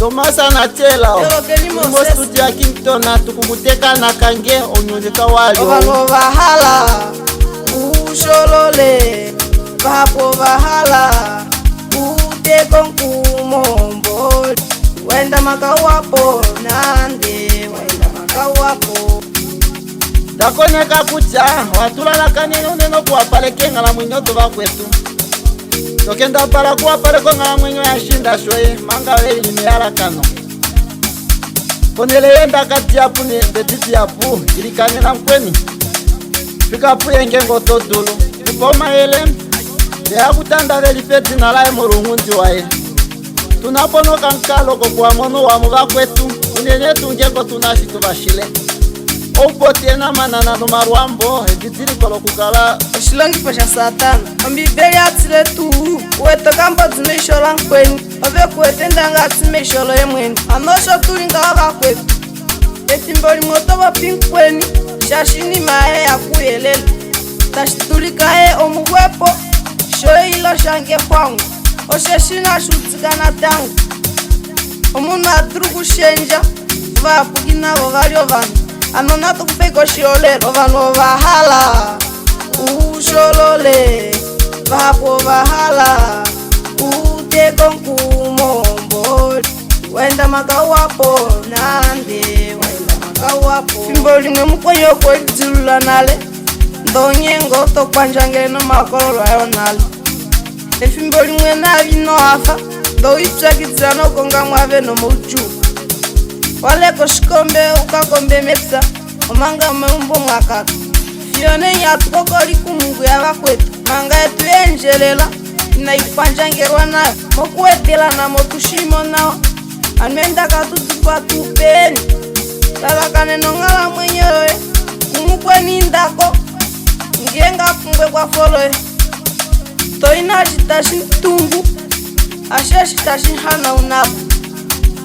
Tomasa na tela Mo studio ya Kingtona tukukuteka na kange onyoleka walio Ovano vahala Usholole Vapo vahala Uteko nkumombo Wenda makawapo Nande Wenda makawapo Dakoneka kucha Watula na kaneno neno kuwapalekenga la mwinyoto vakwetu Tokenda para kuwapaleko nga la mwenyo ya shinda shoye Manga we ilimeyala kano Konele yenda kati yapu ni betiti yapu Ilikane na mkweni Fika pu yenge ngoto dulu Nipoma ele Deha kutanda veli feti na lae morungunzi wae Tunaponoka nkalo kwa mono wa mga kwetu Unene tungeko tunashi tubashile Oupoti na manana no maruambo Editiri kolo kukala Oshilongi pasha satana Ambibeli atile tu Uweto kampo zimeshora nkweni Ove kuwetenda nga atsimesholo emweni Anosho tulinga waka kwetu Etimboli moto wapi nkweni Shashini mae ya kuyelele Tashitulika omugwepo Shoe ilo shange kwangu Osheshina shutika na tangu Omunu aturu kushenja Vapukina vogalio vanu Anona tukupeko shiolelo Vano vahala Usholole Vapo vahala Uteko nkumombo Wenda makawapo Nande Wenda makawapo Fimboli mwe mkonyo kwa jilula nale Ndonye ngoto kwanjange no makololo ayo nale Efimboli mwe navi no hafa Do ipcha kitzano konga mwave no mouchu Wale koshikombe ukakombe mepsa Omanga meumbo mwakaka Fione nyatu kokoli kumungu ya wakwetu Manga yetu enjelela Inaipanjangerwa nayo Mokuetela na motushimo nao Anmenda katutupa tupeni Talakane nongala mwenyewe Kumukwe nindako Ngienga pungwe kwa foloe Toina jitashi tungu Asheshi tashi hana unapu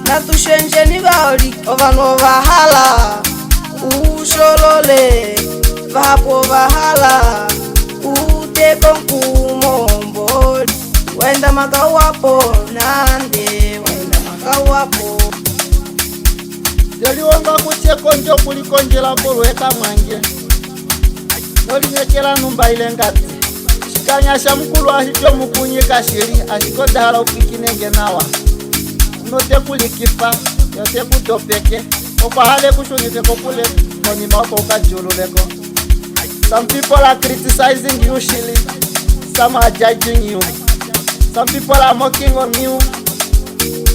Natushenje ni gaoli Ovano vahala Usholole Vapo vahala Uteko nkumombo Wenda makawapo Nande Wenda makawapo Jeliwonga kucheko njo kulikonjela polweka mwange Nolinyekela numba ile ngati Shikanyasha mkulu ahijo mukunyika shiri Ashikodahala ukikinenge nawa Note kulikifa Yote kutopeke Okwa hale kushunite kokule Moni mako ukajulu leko Some people are criticizing you shili Some are judging you Some people are mocking on you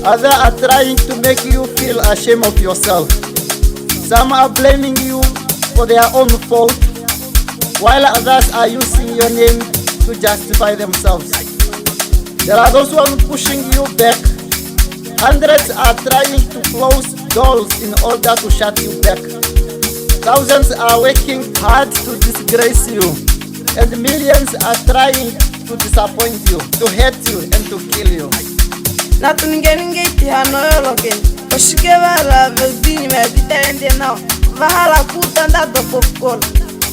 Others are trying to make you feel ashamed of yourself Some are blaming you for their own fault While others are using your name to justify themselves There are those who are pushing you back Hundreds are trying to close doors in order to shut you back Thousands are working hard to disgrace you And millions are trying to disappoint you, to hate you and to kill you Natuningenge itihano yoloke Oshike vala veldini mebita ende nao Vahala kuta ndado popkola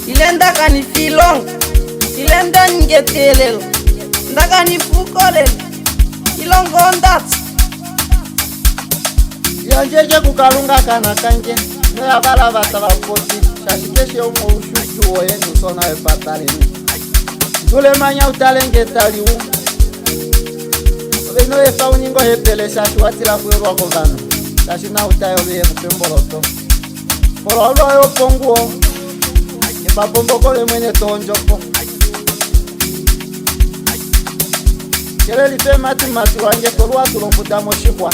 Ilenda kani filong Ilenda ngetelelo Ndaka ni fukolelo Ilongo ondatu Yanjeje kukalunga kana kanje Noya vala vata vapoti Shashikeshe umo ushuju oye nusona wepataleni Dule manya utalenge taliwu Veno efa uningo hepele shashi watila kuerwa kovano Shashi na utayo vye kupemboloto Korolo yo ponguo Nipa pomboko le mwenye tonjoko Kele lipe mati wange Kolua tulomputa moshikwa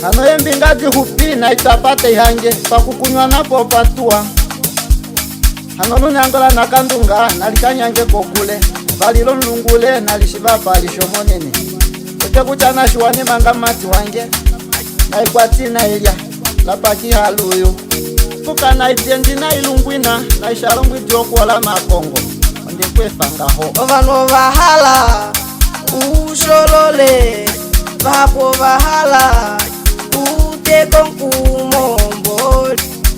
Hano yembingaji hupi na itapate ihange Pakukunywa napo patua Hano nunyangola nakandunga Nalikanyange kokule Valilo nungule nalishiva palisho monene Ute kuchana shuwani manga mati wange Na ikwati na ilia Lapaki haluyo Fuka na itendi na ilungwina Na ishalungwi joku wala makongo Onde kwefanga ho Ovano vahala Usholole Vapo vahala Uteko nkumombo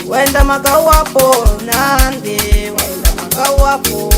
Wenda makawapo Nande Wenda makawapo